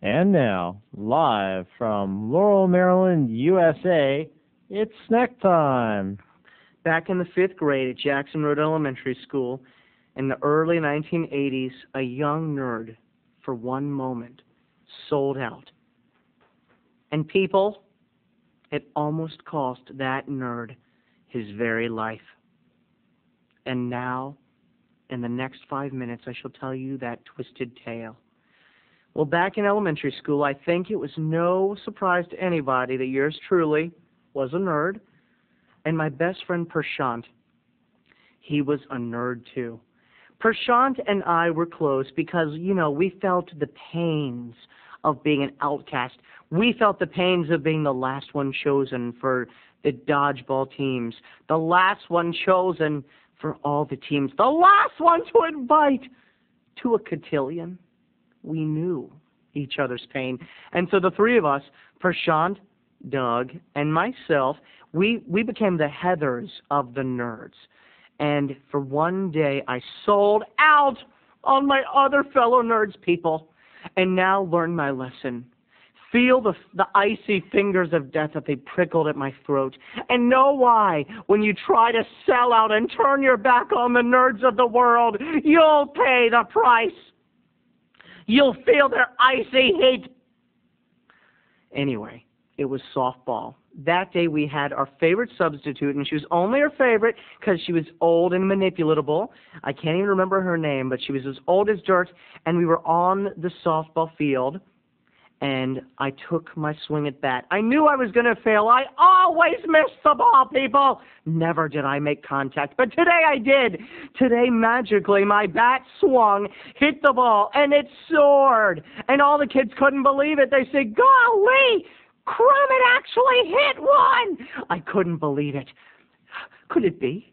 And now, live from Laurel, Maryland, USA, it's snack time. Back in the fifth grade at Jackson Road Elementary School in the early 1980s, a young nerd, for one moment, sold out. And people, it almost cost that nerd his very life. And now, in the next 5 minutes, I shall tell you that twisted tale. Well, back in elementary school, I think it was no surprise to anybody that yours truly was a nerd. And my best friend Prashant, he was a nerd too. Prashant and I were close because, we felt the pains of being an outcast. We felt the pains of being the last one chosen for the dodgeball teams, the last one chosen for all the teams, the last one to invite to a cotillion. We knew each other's pain. And so the three of us, Prashant, Doug, and myself, we became the Heathers of the nerds. And for one day, I sold out on my other fellow nerds, people, and now learn my lesson. Feel the icy fingers of death that they prickled at my throat. And know why, when you try to sell out and turn your back on the nerds of the world, you'll pay the price. You'll feel their icy heat. Anyway, it was softball. That day we had our favorite substitute, and she was only our favorite because she was old and manipulatable. I can't even remember her name, but she was as old as dirt, and we were on the softball field, and I took my swing at bat. I knew I was going to fail. I always missed the ball, people. Never did I make contact, but today I did. Today, magically, my bat swung, hit the ball, and it soared. And all the kids couldn't believe it. They said, golly, Crum, it actually hit one. I couldn't believe it. Could it be?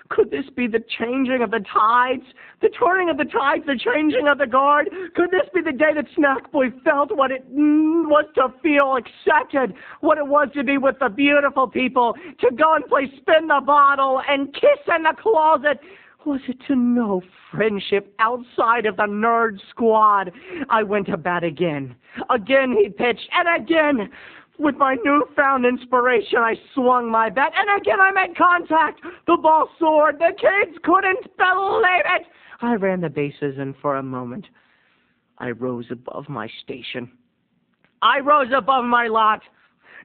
Could this be the changing of the tides? The turning of the tides, the changing of the guard? Could this be the day that Snackboy felt what it was to feel accepted? What it was to be with the beautiful people? To go and play spin the bottle and kiss in the closet? Was it to know friendship outside of the nerd squad? I went to bat again. Again he pitched, and again, with my newfound inspiration, I swung my bat, and again I made contact. The ball soared. The kids couldn't believe it. I ran the bases, and for a moment, I rose above my station. I rose above my lot.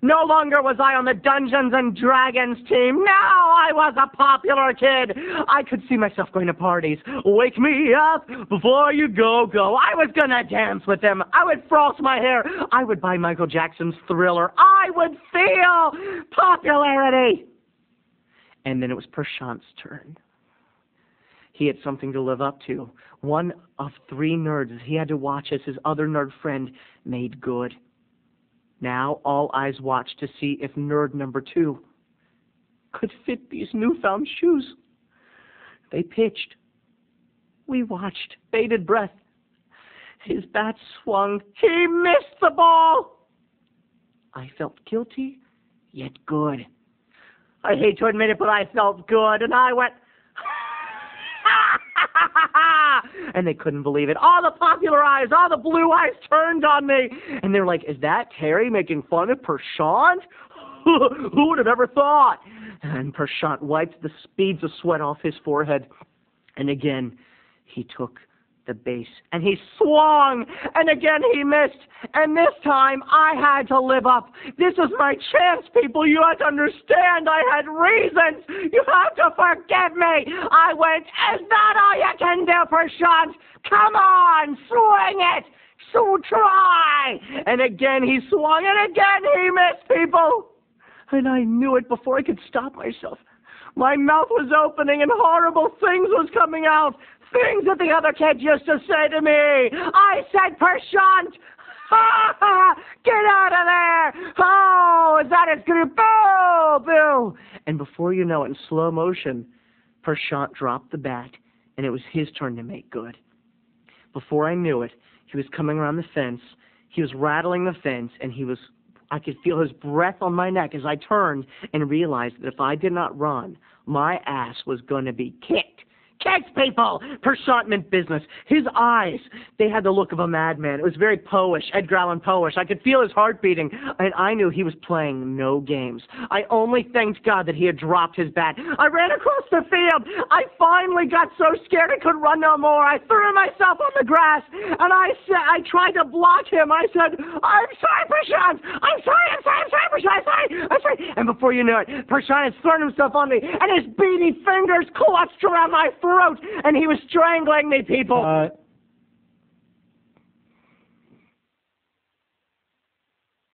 No longer was I on the Dungeons and Dragons team. Now I was a popular kid. I could see myself going to parties. Wake me up before you go. I was going to dance with them. I would frost my hair. I would buy Michael Jackson's Thriller. I would feel popularity. And then it was Prashant's turn. He had something to live up to. One of three nerds he had to watch as his other nerd friend made good. Now all eyes watched to see if nerd number 2 could fit these newfound shoes. They pitched. We watched, bated breath. His bat swung. He missed the ball. I felt guilty, yet good. I hate to admit it, but I felt good, and I went, and they couldn't believe it. All the popular eyes, all the blue eyes turned on me. And they're like, is that Terry making fun of Prashant? Who would have ever thought? And Prashant wiped the beads of sweat off his forehead. And again, he took the base, and he swung, and again he missed, and this time I had to live up. This is my chance, people. You have to understand I had reasons. You have to forgive me. I went, is that all you can do, Prashant? Come on, swing it. So try. And again he swung, and again he missed, people. And I knew it before I could stop myself. My mouth was opening and horrible things was coming out. Things that the other kids used to say to me. I said, Prashant, ha ha, get out of there. Oh, is that it's going to boo, boo. And before you know it, in slow motion, Prashant dropped the bat, and it was his turn to make good. Before I knew it, he was coming around the fence. He was rattling the fence, and I could feel his breath on my neck as I turned and realized that if I did not run, my ass was going to be kicked. kicks, people. Prashant meant business. His eyes, they had the look of a madman. It was very Poe-ish, Edgar Allan Poe-ish. I could feel his heart beating, and I knew he was playing no games. I only thanked God that he had dropped his bat. I ran across the field. I finally got so scared I couldn't run no more. I threw myself on the grass, and I tried to block him. I said, I'm sorry, Prashant. I'm sorry, Prashant. I'm sorry. And before you knew it, Prashant had thrown himself on me, and his beady fingers clutched around my throat, and he was strangling me, people.